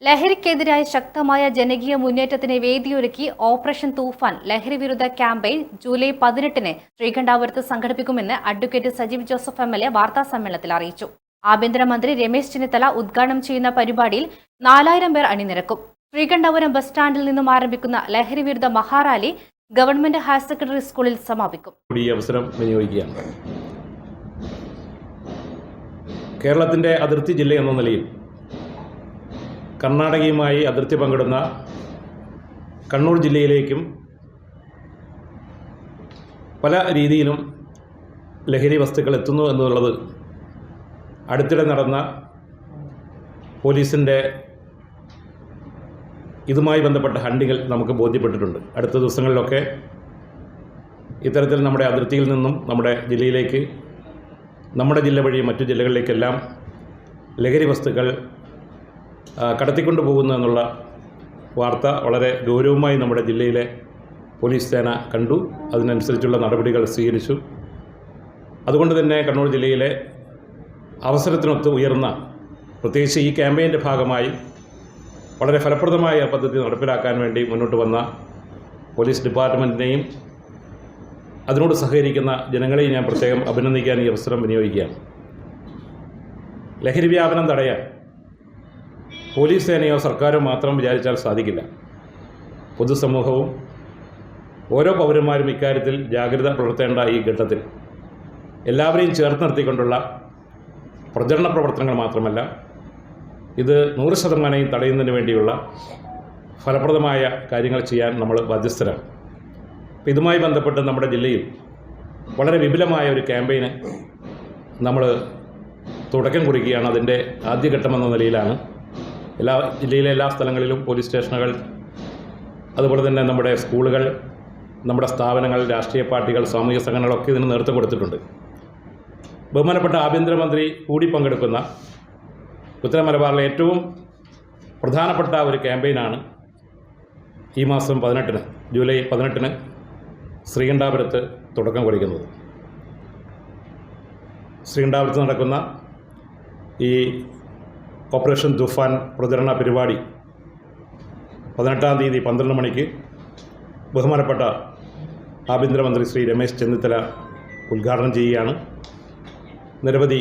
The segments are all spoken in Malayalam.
ലഹരിക്കെതിരായ ശക്തമായ ജനകീയ മുന്നേറ്റത്തിന് വേദിയൊരുക്കി ഓപ്പറേഷൻ തൂഫാൻ ലഹരി വിരുദ്ധ ക്യാമ്പയിൻ ജൂലൈ 18-ന് ശ്രീകണ്ഠാപുരത്ത് സംഘടിപ്പിക്കുമെന്ന് അഡ്വക്കേറ്റ് സജീവ് ജോസഫ് MLA വാർത്താസമ്മേളനത്തിൽ അറിയിച്ചു. ആഭ്യന്തരമന്ത്രി രമേശ് ചെന്നിത്തല ഉദ്ഘാടനം ചെയ്യുന്ന പരിപാടിയിൽ 4000 പേർ അണിനിരക്കും. ശ്രീകണ്ഠാപുരം ബസ് സ്റ്റാൻഡിൽ നിന്നും ആരംഭിക്കുന്ന ലഹരി വിരുദ്ധ മഹാറാലി ഗവൺമെന്റ് ഹയർ സെക്കൻഡറി സ്കൂളിൽ സമാപിക്കും. കേരളത്തിന്റെ അതിർത്തി ജില്ല എന്ന നിലയിൽ കർണാടകയുമായി അതിർത്തി പങ്കിടുന്ന കണ്ണൂർ ജില്ലയിലേക്കും പല രീതിയിലും ലഹരി വസ്തുക്കൾ എത്തുന്നു എന്നുള്ളത് അടുത്തിടെ നടന്ന പോലീസിൻ്റെ ഇതുമായി ബന്ധപ്പെട്ട ഹണ്ടിങ്ങിൽ നമുക്ക് ബോധ്യപ്പെട്ടിട്ടുണ്ട്. അടുത്ത ദിവസങ്ങളിലൊക്കെ ഇത്തരത്തിൽ നമ്മുടെ അതിർത്തിയിൽ നിന്നും നമ്മുടെ ജില്ലയിലേക്ക്, നമ്മുടെ ജില്ല വഴി മറ്റു ജില്ലകളിലേക്കെല്ലാം ലഹരി വസ്തുക്കൾ കടത്തിക്കൊണ്ടു പോകുന്നു എന്നുള്ള വാർത്ത വളരെ ഗൗരവമായി നമ്മുടെ ജില്ലയിലെ പോലീസ് സേന കണ്ടു. അതിനനുസരിച്ചുള്ള നടപടികൾ സ്വീകരിച്ചു. അതുകൊണ്ട് തന്നെ കണ്ണൂർ ജില്ലയിലെ അവസരത്തിനൊത്ത് ഉയർന്ന, പ്രത്യേകിച്ച് ഈ ക്യാമ്പയിൻ്റെ ഭാഗമായി വളരെ ഫലപ്രദമായ പദ്ധതി നടപ്പിലാക്കാൻ വേണ്ടി മുന്നോട്ട് വന്ന പോലീസ് ഡിപ്പാർട്ട്മെൻറ്റിനെയും അതിനോട് സഹകരിക്കുന്ന ജനങ്ങളെയും ഞാൻ പ്രത്യേകം അഭിനന്ദിക്കാൻ ഈ അവസരം വിനിയോഗിക്കുകയാണ്. ലഹരി വ്യാപനം തടയാൻ പോലീസ് സേനയോ സർക്കാരോ മാത്രം വിചാരിച്ചാൽ സാധിക്കില്ല. പൊതുസമൂഹവും ഓരോ പൗരന്മാരും ഇക്കാര്യത്തിൽ ജാഗ്രത പുലർത്തേണ്ട ഈ ഘട്ടത്തിൽ എല്ലാവരെയും ചേർത്ത് നിർത്തിക്കൊണ്ടുള്ള പ്രചരണ പ്രവർത്തനങ്ങൾ മാത്രമല്ല, ഇത് 100% തടയുന്നതിന് വേണ്ടിയുള്ള ഫലപ്രദമായ കാര്യങ്ങൾ ചെയ്യാൻ നമ്മൾ ബാധ്യസ്ഥരാണ്. അപ്പോൾ ഇതുമായി ബന്ധപ്പെട്ട് നമ്മുടെ ജില്ലയിൽ വളരെ വിപുലമായ ഒരു ക്യാമ്പയിന് നമ്മൾ തുടക്കം കുറിക്കുകയാണ്. അതിൻ്റെ ആദ്യഘട്ടമെന്ന നിലയിലാണ് ജില്ലയിലെ എല്ലാ സ്ഥലങ്ങളിലും പോലീസ് സ്റ്റേഷനുകൾ, അതുപോലെ തന്നെ നമ്മുടെ സ്കൂളുകൾ, നമ്മുടെ സ്ഥാപനങ്ങൾ, രാഷ്ട്രീയ പാർട്ടികൾ, സാമൂഹിക സംഘടനകളൊക്കെ ഇതിന് നേതൃത്വം കൊടുത്തിട്ടുണ്ട്. ബഹുമാനപ്പെട്ട ആഭ്യന്തരമന്ത്രി കൂടി പങ്കെടുക്കുന്ന ഉത്തര മലബാറിലെ ഏറ്റവും പ്രധാനപ്പെട്ട ഒരു ക്യാമ്പയിനാണ് ഈ മാസം 18-ന്, ജൂലൈ 18-ന് ശ്രീകണ്ഠാപുരത്ത് തുടക്കം കുറിക്കുന്നത്. ശ്രീകണ്ഠാപുരത്ത് നടക്കുന്ന ഈ ഓപ്പറേഷൻ തൂഫാൻ പ്രചരണ പരിപാടി 18-ാം തീയതി 12 മണിക്ക് ബഹുമാനപ്പെട്ട ആഭ്യന്തരമന്ത്രി ശ്രീ രമേശ് ചെന്നിത്തല ഉദ്ഘാടനം ചെയ്യുകയാണ്. നിരവധി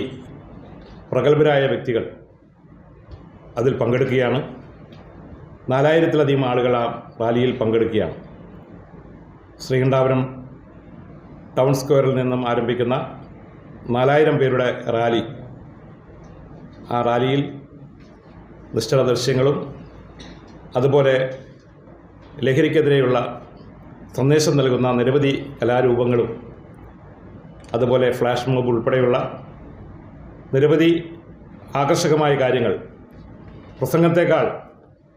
പ്രഗത്ഭരായ വ്യക്തികൾ അതിൽ പങ്കെടുക്കുകയാണ്. 4000-ത്തിലധികം ആളുകൾ ആ റാലിയിൽ പങ്കെടുക്കുകയാണ്. ശ്രീകണ്ഠാപുരം ടൗൺ സ്ക്വയറിൽ നിന്നും ആരംഭിക്കുന്ന 4000 പേരുടെ റാലി, ആ റാലിയിൽ നിശ്ചല ദൃശ്യങ്ങളും അതുപോലെ ലഹരിക്കെതിരെയുള്ള സന്ദേശം നൽകുന്ന നിരവധി കലാരൂപങ്ങളും അതുപോലെ ഫ്ലാഷ് മോബ് ഉൾപ്പെടെയുള്ള നിരവധി ആകർഷകമായ കാര്യങ്ങൾ, പ്രസംഗത്തെക്കാൾ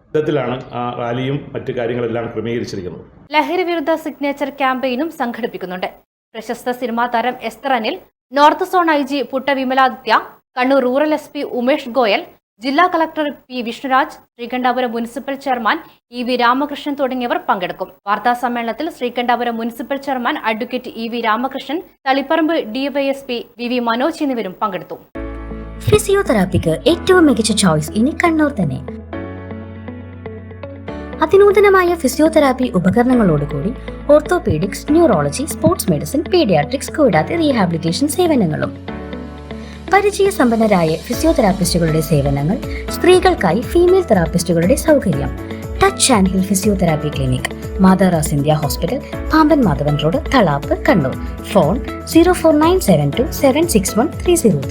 വിധത്തിലാണ് ആ റാലിയും മറ്റു കാര്യങ്ങളെല്ലാം ക്രമീകരിച്ചിരിക്കുന്നത്. ലഹരി വിരുദ്ധ സിഗ്നേച്ചർ ക്യാമ്പയിനും സംഘടിപ്പിക്കുന്നുണ്ട്. പ്രശസ്ത സിനിമാ താരം Esther Anil, north zone IG Putta Vimaladitya, Kannur rural SP Umesh Goyal, ജില്ലാ collector P Vishnuraj, Sreekandapuram municipal chairman EV Ramakrishnan തുടങ്ങിയവർ പങ്കെടുക്കും. വാർത്താ സമ്മേളനത്തിൽ Sreekandapuram municipal chairman advocate EV Ramakrishnan, Taliparamba DYSP VV Manoj എന്നിവരും പങ്കെടുത്തു. ഫിസിയോതെറാപ്പിക്ക് ഏറ്റവും മികച്ച ചോയ്സ് ഇനി കണ്ണൂർ തന്നെ. അതിനൂതനമായ ഫിസിയോതെറാപ്പി ഉപകരണങ്ങളോടുകൂടി orthopaedics, neurology, sports medicine, paediatrics കൂടാതെ റീഹാബിലിറ്റേഷൻ സേവനങ്ങളും. പരിചയസമ്പന്നരായ ഫിസിയോതെറാപ്പിസ്റ്റുകളുടെ സേവനങ്ങൾ, സ്ത്രീകൾക്കായി ഫീമെയിൽ തെറാപ്പിസ്റ്റുകളുടെ സൗകര്യം. Touch and heal physiotherapy clinic, മാതാറാസ് India hospital, Pamban Madhavan road, Thalap, Kannur. Phone 04972 761 302.